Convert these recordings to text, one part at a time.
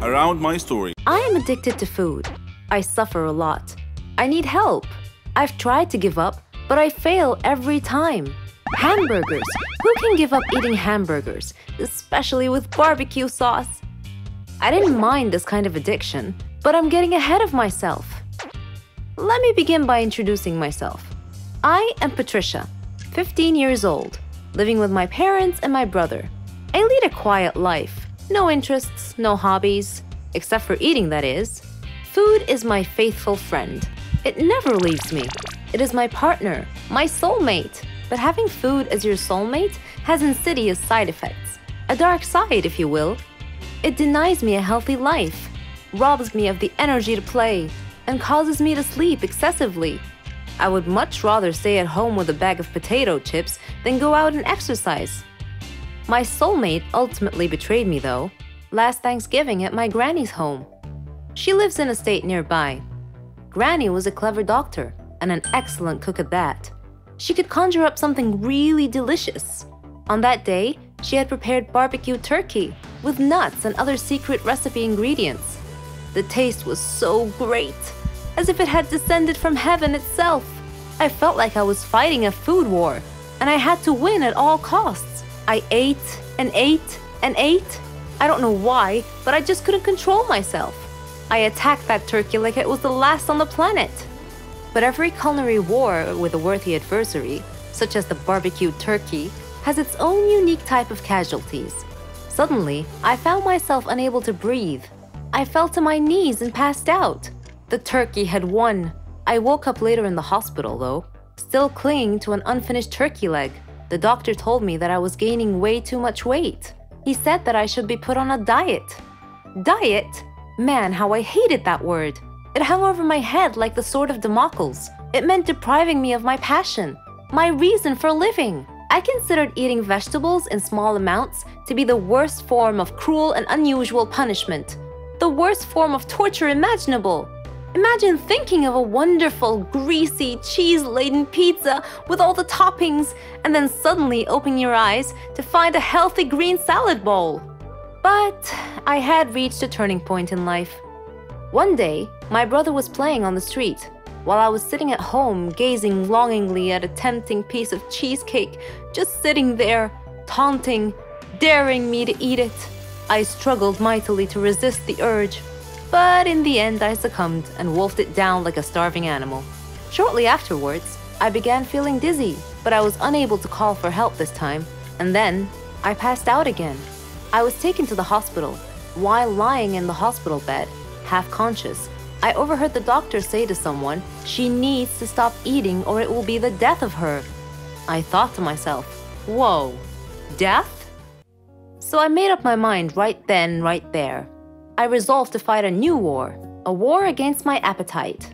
around my story. I am addicted to food. I suffer a lot. I need help. I've tried to give up, but I fail every time. Hamburgers. Who can give up eating hamburgers, especially with barbecue sauce? I didn't mind this kind of addiction, but I'm getting ahead of myself. Let me begin by introducing myself. I am Patricia, 15 years old, living with my parents and my brother. I lead a quiet life. No interests, no hobbies, except for eating, that is. Food is my faithful friend. It never leaves me. It is my partner, my soulmate. But having food as your soulmate has insidious side effects. A dark side, if you will. It denies me a healthy life, robs me of the energy to play, and causes me to sleep excessively. I would much rather stay at home with a bag of potato chips than go out and exercise. My soulmate ultimately betrayed me, though, last Thanksgiving at my granny's home. She lives in a state nearby. Granny was a clever doctor and an excellent cook at that. She could conjure up something really delicious. On that day, she had prepared barbecue turkey with nuts and other secret recipe ingredients. The taste was so great, as if it had descended from heaven itself. I felt like I was fighting a food war, and I had to win at all costs. I ate and ate and ate. I don't know why, but I just couldn't control myself. I attacked that turkey like it was the last on the planet. But every culinary war with a worthy adversary, such as the barbecued turkey, has its own unique type of casualties. Suddenly, I found myself unable to breathe. I fell to my knees and passed out. The turkey had won. I woke up later in the hospital, though, still clinging to an unfinished turkey leg. The doctor told me that I was gaining way too much weight. He said that I should be put on a diet. Diet? Man, how I hated that word. It hung over my head like the sword of Damocles. It meant depriving me of my passion, my reason for living. I considered eating vegetables in small amounts to be the worst form of cruel and unusual punishment, the worst form of torture imaginable. Imagine thinking of a wonderful, greasy, cheese-laden pizza with all the toppings and then suddenly opening your eyes to find a healthy green salad bowl. But I had reached a turning point in life. One day, my brother was playing on the street, while I was sitting at home gazing longingly at a tempting piece of cheesecake, just sitting there, taunting, daring me to eat it. I struggled mightily to resist the urge, but in the end I succumbed and wolfed it down like a starving animal. Shortly afterwards, I began feeling dizzy, but I was unable to call for help this time, and then I passed out again. I was taken to the hospital. While lying in the hospital bed, half conscious, I overheard the doctor say to someone, "She needs to stop eating or it will be the death of her." I thought to myself, whoa, death? So I made up my mind right then, right there. I resolved to fight a new war, a war against my appetite.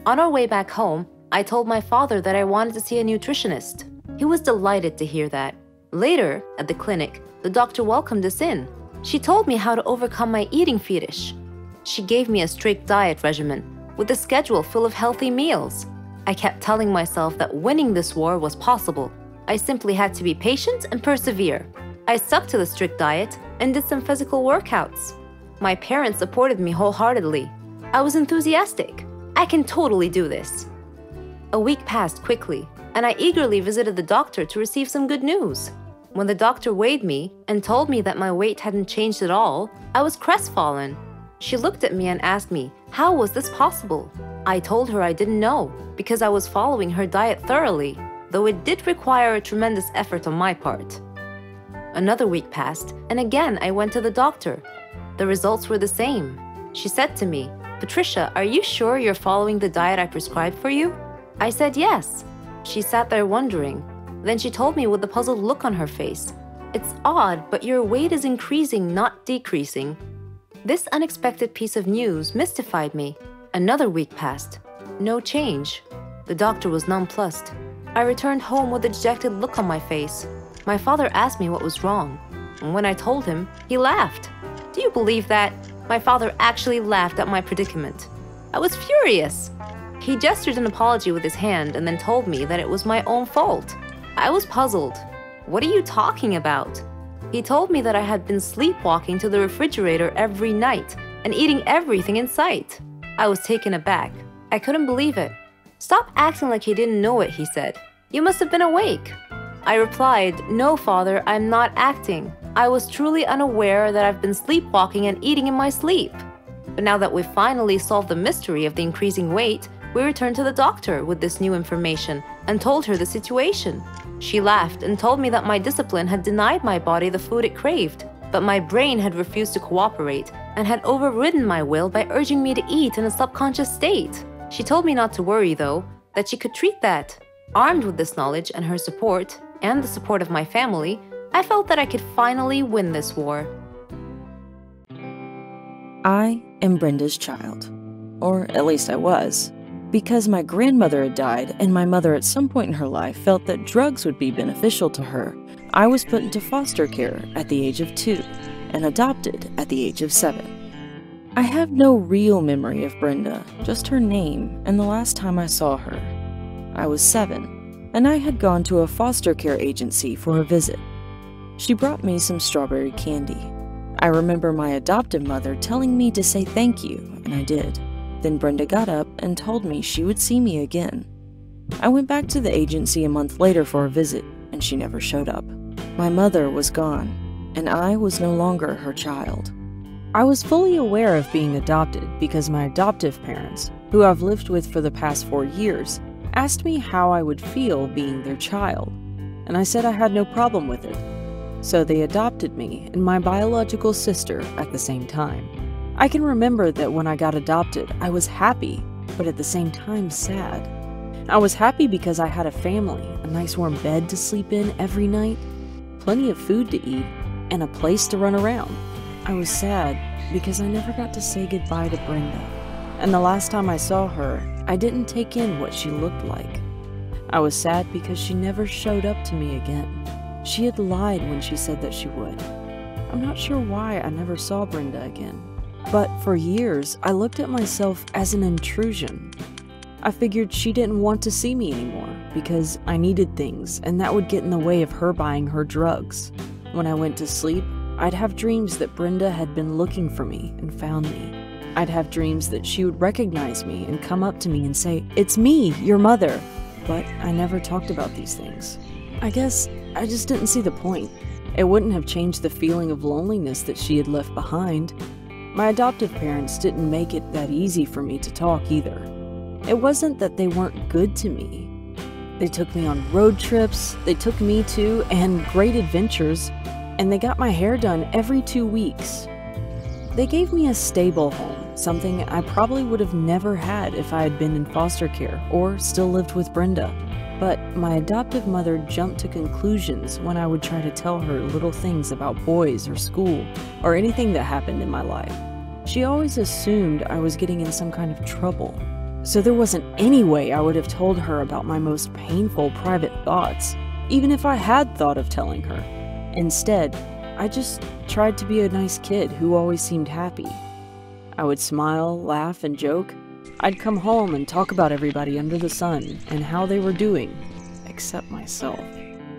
On our way back home, I told my father that I wanted to see a nutritionist. He was delighted to hear that. Later, at the clinic, the doctor welcomed us in. She told me how to overcome my eating fetish. She gave me a strict diet regimen with a schedule full of healthy meals. I kept telling myself that winning this war was possible. I simply had to be patient and persevere. I stuck to the strict diet and did some physical workouts. My parents supported me wholeheartedly. I was enthusiastic. I can totally do this. A week passed quickly, and I eagerly visited the doctor to receive some good news. When the doctor weighed me and told me that my weight hadn't changed at all, I was crestfallen. She looked at me and asked me, how was this possible? I told her I didn't know, because I was following her diet thoroughly, though it did require a tremendous effort on my part. Another week passed, and again I went to the doctor. The results were the same. She said to me, "Patricia, are you sure you're following the diet I prescribed for you?" I said yes. She sat there wondering. Then she told me with a puzzled look on her face, "It's odd, but your weight is increasing, not decreasing." This unexpected piece of news mystified me. Another week passed. No change. The doctor was nonplussed. I returned home with a dejected look on my face. My father asked me what was wrong. And when I told him, he laughed. Do you believe that? My father actually laughed at my predicament. I was furious. He gestured an apology with his hand and then told me that it was my own fault. I was puzzled. What are you talking about? He told me that I had been sleepwalking to the refrigerator every night, and eating everything in sight. I was taken aback. I couldn't believe it. "Stop acting like you didn't know it," he said. "You must have been awake." I replied, "No, Father, I'm not acting. I was truly unaware that I've been sleepwalking and eating in my sleep." But now that we've finally solved the mystery of the increasing weight, we returned to the doctor with this new information and told her the situation. She laughed and told me that my discipline had denied my body the food it craved, but my brain had refused to cooperate and had overridden my will by urging me to eat in a subconscious state. She told me not to worry, though, that she could treat that. Armed with this knowledge and her support, and the support of my family, I felt that I could finally win this war. I am Brenda's child, or at least I was, because my grandmother had died and my mother at some point in her life felt that drugs would be beneficial to her. I was put into foster care at the age of 2 and adopted at the age of 7. I have no real memory of Brenda, just her name and the last time I saw her. I was 7, and I had gone to a foster care agency for a visit. She brought me some strawberry candy. I remember my adoptive mother telling me to say thank you, and I did. Then Brenda got up and told me she would see me again. I went back to the agency a month later for a visit, and she never showed up. My mother was gone, and I was no longer her child. I was fully aware of being adopted because my adoptive parents, who I've lived with for the past 4 years, asked me how I would feel being their child, and I said I had no problem with it. So they adopted me and my biological sister at the same time. I can remember that when I got adopted, I was happy, but at the same time sad. I was happy because I had a family, a nice warm bed to sleep in every night, plenty of food to eat, and a place to run around. I was sad because I never got to say goodbye to Brenda, and the last time I saw her, I didn't take in what she looked like. I was sad because she never showed up to me again. She had lied when she said that she would. I'm not sure why I never saw Brenda again, but for years I looked at myself as an intrusion. I figured she didn't want to see me anymore because I needed things and that would get in the way of her buying her drugs. When I went to sleep, I'd have dreams that Brenda had been looking for me and found me. I'd have dreams that she would recognize me and come up to me and say, "It's me, your mother." But I never talked about these things. I guess I just didn't see the point. It wouldn't have changed the feeling of loneliness that she had left behind. My adoptive parents didn't make it that easy for me to talk either. It wasn't that they weren't good to me. They took me on road trips, they took me to, and great adventures, and they got my hair done every 2 weeks. They gave me a stable home, something I probably would have never had if I had been in foster care or still lived with Brenda. But my adoptive mother jumped to conclusions when I would try to tell her little things about boys or school or anything that happened in my life. She always assumed I was getting in some kind of trouble. So there wasn't any way I would have told her about my most painful private thoughts, even if I had thought of telling her. Instead, I just tried to be a nice kid who always seemed happy. I would smile, laugh, and joke. I'd come home and talk about everybody under the sun and how they were doing, except myself.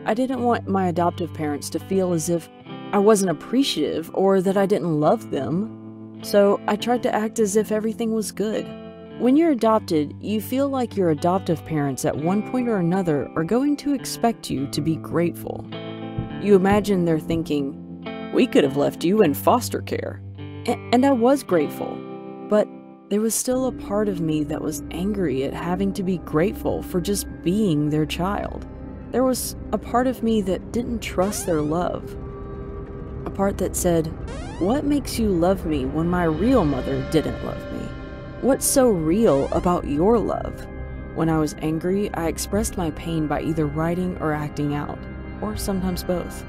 I didn't want my adoptive parents to feel as if I wasn't appreciative or that I didn't love them, so I tried to act as if everything was good. When you're adopted, you feel like your adoptive parents at one point or another are going to expect you to be grateful. You imagine they're thinking, "We could have left you in foster care." And I was grateful, but there was still a part of me that was angry at having to be grateful for just being their child. There was a part of me that didn't trust their love. A part that said, "What makes you love me when my real mother didn't love me? What's so real about your love?" When I was angry, I expressed my pain by either writing or acting out, or sometimes both.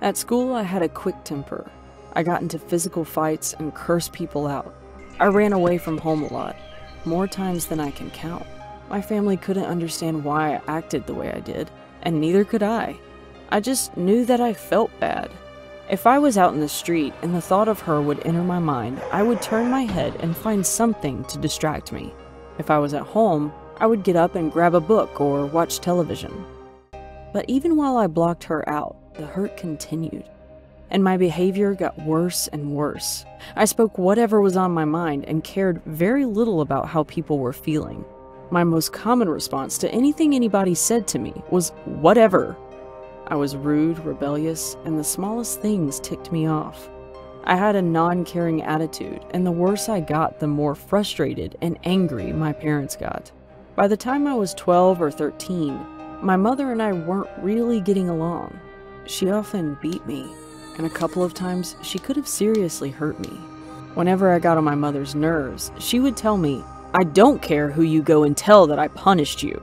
At school, I had a quick temper. I got into physical fights and cursed people out. I ran away from home a lot, more times than I can count. My family couldn't understand why I acted the way I did, and neither could I. I just knew that I felt bad. If I was out in the street and the thought of her would enter my mind, I would turn my head and find something to distract me. If I was at home, I would get up and grab a book or watch television. But even while I blocked her out, the hurt continued. and my behavior got worse and worse. I spoke whatever was on my mind and cared very little about how people were feeling. My most common response to anything anybody said to me was, "Whatever." I was rude, rebellious, and the smallest things ticked me off. I had a non-caring attitude, and the worse I got, the more frustrated and angry my parents got. By the time I was 12 or 13, my mother and I weren't really getting along. She often beat me, and a couple of times she could have seriously hurt me. Whenever I got on my mother's nerves, she would tell me, "I don't care who you go and tell that I punished you.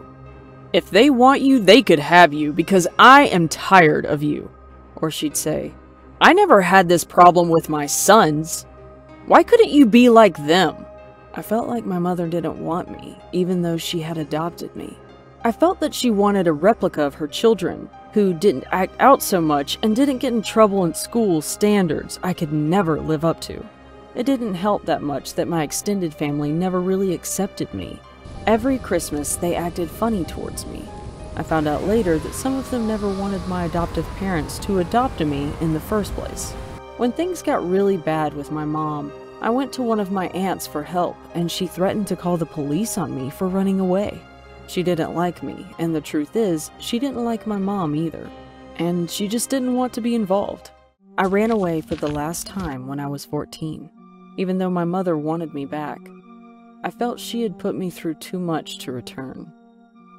If they want you, they could have you because I am tired of you." Or she'd say, "I never had this problem with my sons. Why couldn't you be like them?" I felt like my mother didn't want me, even though she had adopted me. I felt that she wanted a replica of her children, who didn't act out so much and didn't get in trouble in school standards I could never live up to. It didn't help that much that my extended family never really accepted me. Every Christmas, they acted funny towards me. I found out later that some of them never wanted my adoptive parents to adopt me in the first place. When things got really bad with my mom, I went to one of my aunts for help, and she threatened to call the police on me for running away. She didn't like me, and the truth is, she didn't like my mom either, and she just didn't want to be involved. I ran away for the last time when I was 14, even though my mother wanted me back. I felt she had put me through too much to return.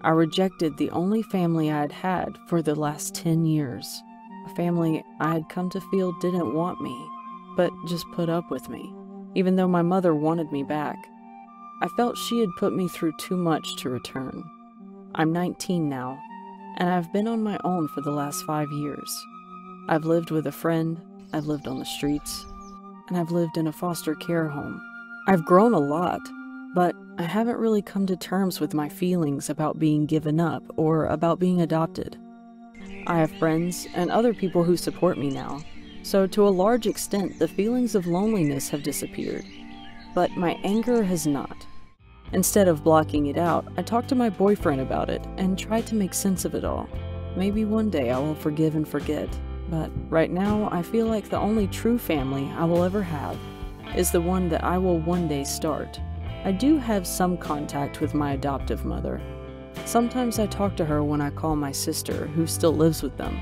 I rejected the only family I had had for the last 10 years, a family I had come to feel didn't want me, but just put up with me, even though my mother wanted me back. I felt she had put me through too much to return. I'm 19 now, and I've been on my own for the last 5 years. I've lived with a friend, I've lived on the streets, and I've lived in a foster care home. I've grown a lot, but I haven't really come to terms with my feelings about being given up or about being adopted. I have friends and other people who support me now, so to a large extent the feelings of loneliness have disappeared. But my anger has not. Instead of blocking it out, I talked to my boyfriend about it and tried to make sense of it all. Maybe one day I will forgive and forget, but right now I feel like the only true family I will ever have is the one that I will one day start. I do have some contact with my adoptive mother. Sometimes I talk to her when I call my sister, who still lives with them.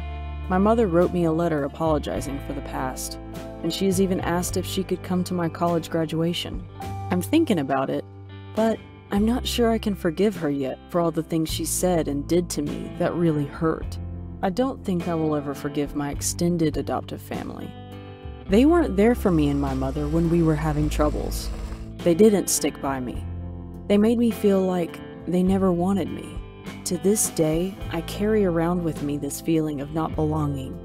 My mother wrote me a letter apologizing for the past, and she has even asked if she could come to my college graduation. I'm thinking about it, but I'm not sure I can forgive her yet for all the things she said and did to me that really hurt. I don't think I will ever forgive my extended adoptive family. They weren't there for me and my mother when we were having troubles. They didn't stick by me. They made me feel like they never wanted me. To this day, I carry around with me this feeling of not belonging,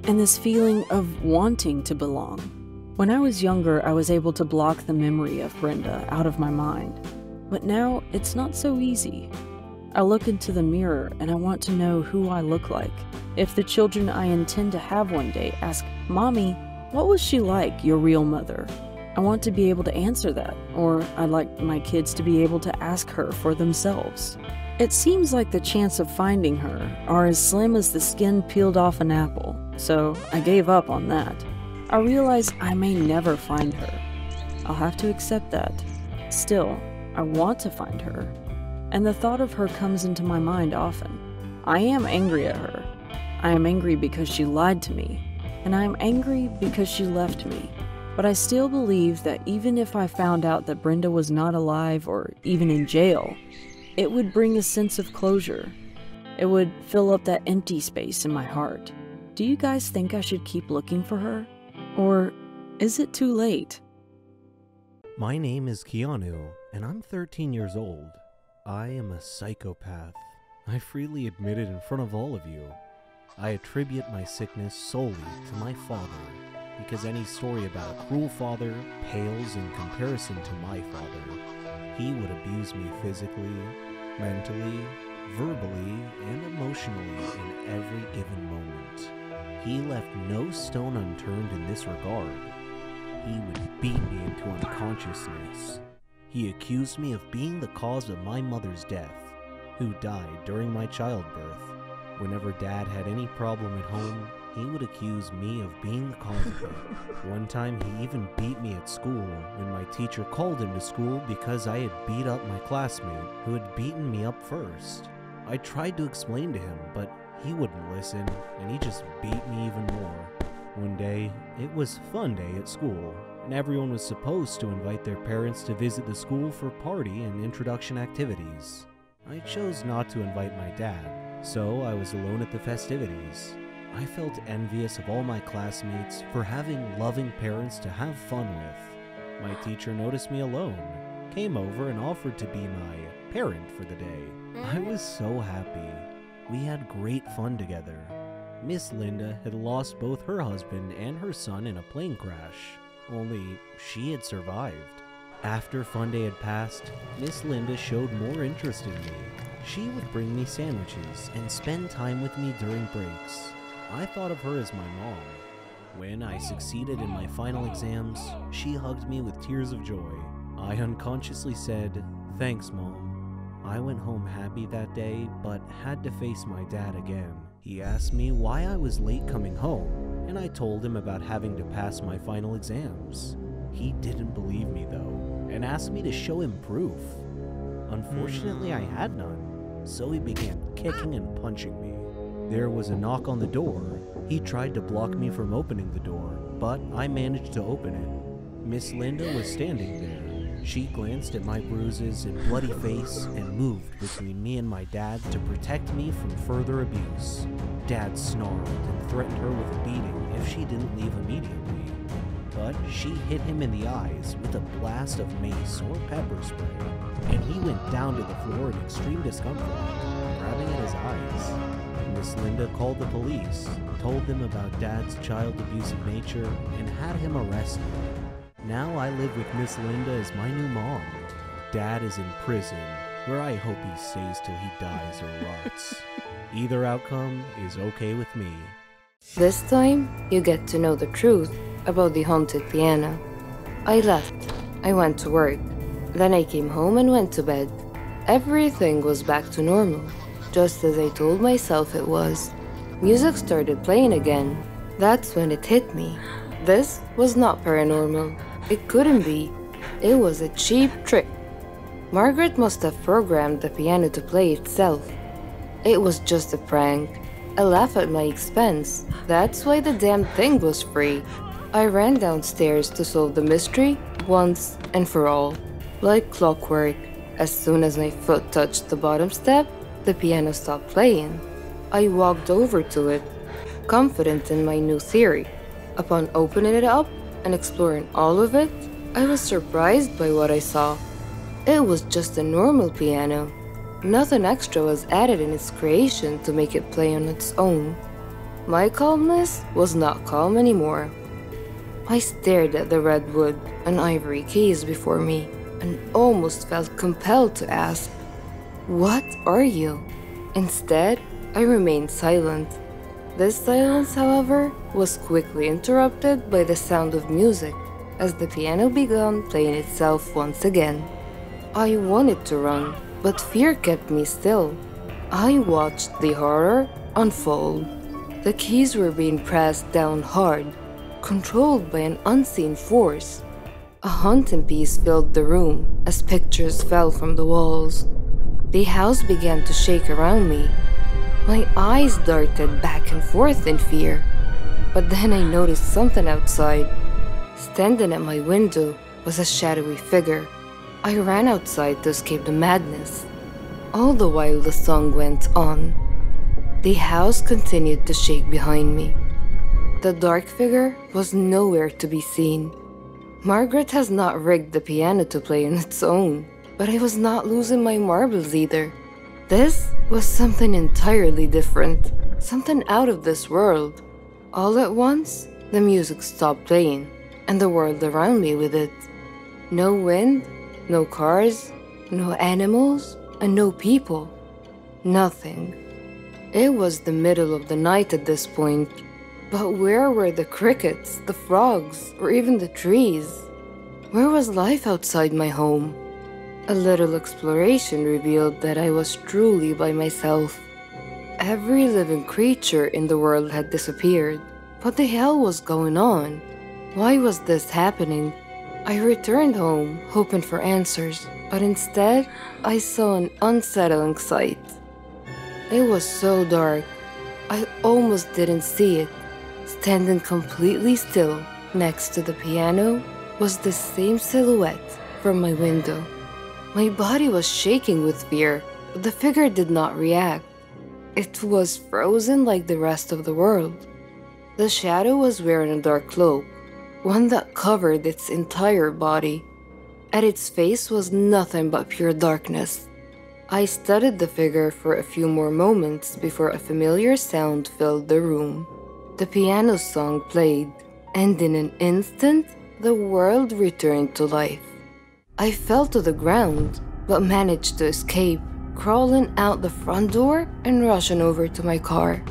and this feeling of wanting to belong. When I was younger, I was able to block the memory of Brenda out of my mind, but now it's not so easy. I look into the mirror and I want to know who I look like. If the children I intend to have one day ask, "Mommy, what was she like, your real mother?" I want to be able to answer that, or I'd like my kids to be able to ask her for themselves. It seems like the chance of finding her are as slim as the skin peeled off an apple, so I gave up on that. I realize I may never find her. I'll have to accept that. Still, I want to find her, and the thought of her comes into my mind often. I am angry at her. I am angry because she lied to me, and I am angry because she left me. But I still believe that even if I found out that Brenda was not alive or even in jail, it would bring a sense of closure. It would fill up that empty space in my heart. Do you guys think I should keep looking for her? Or is it too late? My name is Keanu, and I'm 13 years old. I am a psychopath. I freely admit it in front of all of you. I attribute my sickness solely to my father, because any story about a cruel father pales in comparison to my father. He would abuse me physically, mentally, verbally, and emotionally in every given moment. He left no stone unturned in this regard. He would beat me into unconsciousness. He accused me of being the cause of my mother's death, who died during my childbirth. Whenever Dad had any problem at home, he would accuse me of being the cause of it. One time he even beat me at school when my teacher called him to school because I had beat up my classmate who had beaten me up first. I tried to explain to him, but he wouldn't listen, and he just beat me even more. One day, it was fun day at school, and everyone was supposed to invite their parents to visit the school for party and introduction activities. I chose not to invite my dad, so I was alone at the festivities. I felt envious of all my classmates for having loving parents to have fun with. My teacher noticed me alone, came over and offered to be my parent for the day. I was so happy. We had great fun together. Miss Linda had lost both her husband and her son in a plane crash, only she had survived. After fun day had passed, Miss Linda showed more interest in me. She would bring me sandwiches and spend time with me during breaks. I thought of her as my mom. When I succeeded in my final exams, she hugged me with tears of joy. I unconsciously said, "Thanks, Mom." I went home happy that day, but had to face my dad again. He asked me why I was late coming home, and I told him about having to pass my final exams. He didn't believe me though, and asked me to show him proof. Unfortunately, I had none, so he began kicking and punching me. There was a knock on the door. He tried to block me from opening the door, but I managed to open it. Miss Linda was standing there. She glanced at my bruises and bloody face and moved between me and my dad to protect me from further abuse. Dad snarled and threatened her with a beating if she didn't leave immediately. But she hit him in the eyes with a blast of mace or pepper spray, and he went down to the floor in extreme discomfort, grabbing at his eyes. Miss Linda called the police, told them about Dad's child abusive nature, and had him arrested. Now I live with Miss Linda as my new mom. Dad is in prison, where I hope he stays till he dies or rots. Either outcome is okay with me. This time, you get to know the truth about the haunted piano. I left. I went to work. Then I came home and went to bed. Everything was back to normal, just as I told myself it was. Music started playing again. That's when it hit me. This was not paranormal. It couldn't be. It was a cheap trick. Margaret must have programmed the piano to play itself. It was just a prank. A laugh at my expense. That's why the damn thing was free. I ran downstairs to solve the mystery once and for all. Like clockwork, as soon as my foot touched the bottom step, the piano stopped playing. I walked over to it, confident in my new theory. Upon opening it up and exploring all of it, I was surprised by what I saw. It was just a normal piano. Nothing extra was added in its creation to make it play on its own. My calmness was not calm anymore. I stared at the red wood and ivory keys before me and almost felt compelled to ask, "What are you?" Instead, I remained silent. This silence, however, was quickly interrupted by the sound of music as the piano began playing itself once again. I wanted to run, but fear kept me still. I watched the horror unfold. The keys were being pressed down hard, controlled by an unseen force. A haunting peace filled the room as pictures fell from the walls. The house began to shake around me. My eyes darted back and forth in fear. But then I noticed something outside. Standing at my window was a shadowy figure. I ran outside to escape the madness. All the while the song went on. The house continued to shake behind me. The dark figure was nowhere to be seen. Margaret has not rigged the piano to play on its own, but I was not losing my marbles either. This was something entirely different, something out of this world. All at once, the music stopped playing, and the world around me with it. No wind, no cars, no animals, and no people. Nothing. It was the middle of the night at this point, but where were the crickets, the frogs, or even the trees? Where was life outside my home? A little exploration revealed that I was truly by myself. Every living creature in the world had disappeared. What the hell was going on? Why was this happening? I returned home, hoping for answers, but instead, I saw an unsettling sight. It was so dark, I almost didn't see it. Standing completely still next to the piano was the same silhouette from my window. My body was shaking with fear, but the figure did not react. It was frozen like the rest of the world. The shadow was wearing a dark cloak, one that covered its entire body. At its face was nothing but pure darkness. I studied the figure for a few more moments before a familiar sound filled the room. The piano song played, and in an instant, the world returned to life. I fell to the ground, but managed to escape, crawling out the front door and rushing over to my car.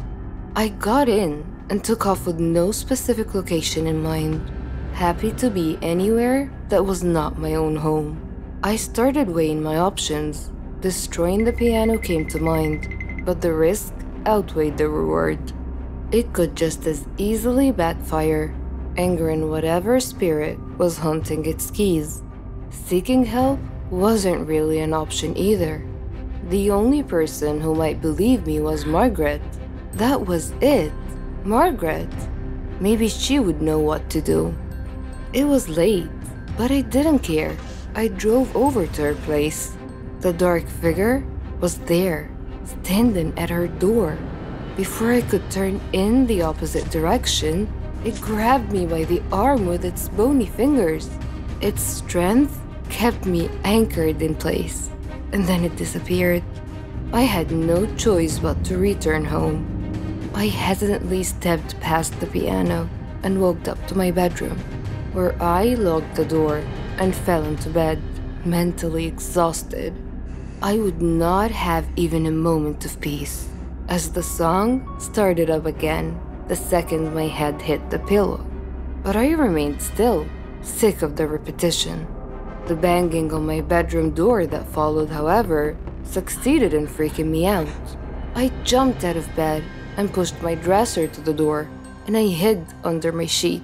I got in and took off with no specific location in mind, happy to be anywhere that was not my own home. I started weighing my options. Destroying the piano came to mind, but the risk outweighed the reward. It could just as easily backfire, angering whatever spirit was hunting its keys. Seeking help wasn't really an option either. The only person who might believe me was Margaret. That was it. Margaret. Maybe she would know what to do. It was late, but I didn't care. I drove over to her place. The dark figure was there, standing at her door. Before I could turn in the opposite direction, it grabbed me by the arm with its bony fingers. Its strength kept me anchored in place, and then it disappeared. I had no choice but to return home. I hesitantly stepped past the piano and walked up to my bedroom, where I locked the door and fell into bed, mentally exhausted. I would not have even a moment of peace, as the song started up again the second my head hit the pillow. But I remained still, sick of the repetition. The banging on my bedroom door that followed, however, succeeded in freaking me out. I jumped out of bed and pushed my dresser to the door, and I hid under my sheet.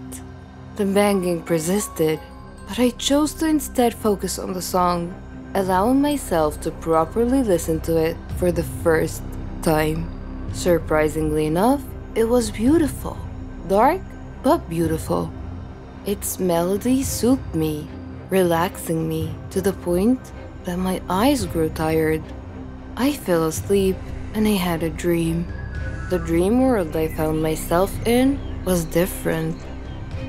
The banging persisted, but I chose to instead focus on the song, allowing myself to properly listen to it for the first time. Surprisingly enough, it was beautiful. Dark, but beautiful. Its melody soothed me, relaxing me to the point that my eyes grew tired. I fell asleep and I had a dream. The dream world I found myself in was different.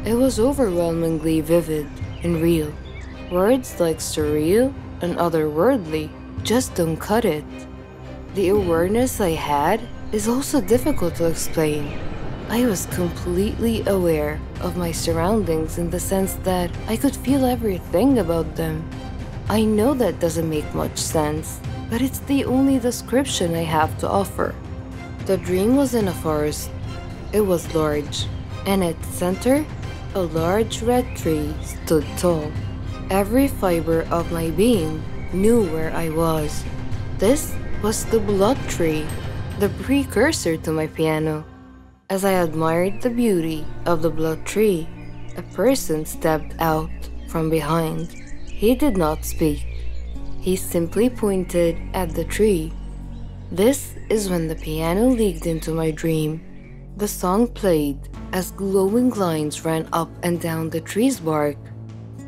It was overwhelmingly vivid and real. Words like surreal and otherworldly just don't cut it. The awareness I had is also difficult to explain. I was completely aware of my surroundings in the sense that I could feel everything about them. I know that doesn't make much sense, but it's the only description I have to offer. The dream was in a forest. It was large, and at the center, a large red tree stood tall. Every fiber of my being knew where I was. This was the blood tree, the precursor to my piano. As I admired the beauty of the blood tree, a person stepped out from behind. He did not speak. He simply pointed at the tree. This is when the piano leaked into my dream. The song played as glowing lines ran up and down the tree's bark.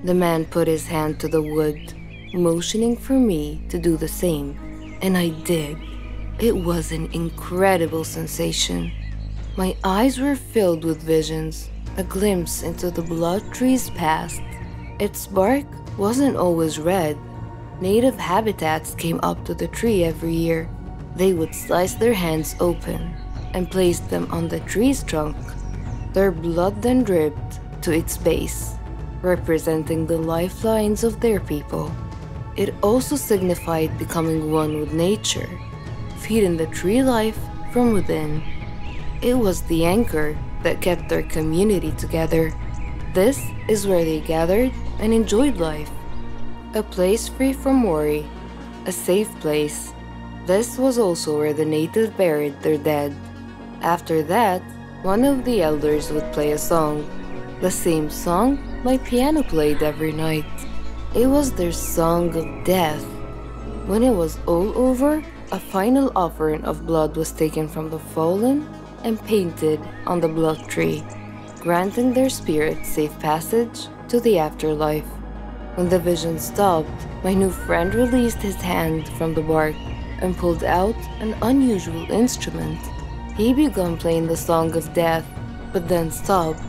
The man put his hand to the wood, motioning for me to do the same, and I did. It was an incredible sensation. My eyes were filled with visions, a glimpse into the blood tree's past. Its bark wasn't always red. Native habitats came up to the tree every year. They would slice their hands open and place them on the tree's trunk. Their blood then dripped to its base, representing the lifelines of their people. It also signified becoming one with nature, feeding the tree life from within. It was the anchor that kept their community together. This is where they gathered and enjoyed life. A place free from worry, a safe place. This was also where the natives buried their dead. After that, one of the elders would play a song. The same song my piano played every night. It was their song of death. When it was all over, a final offering of blood was taken from the fallen and painted on the blood tree, granting their spirits safe passage to the afterlife. When the vision stopped, my new friend released his hand from the bark and pulled out an unusual instrument. He began playing the song of death, but then stopped.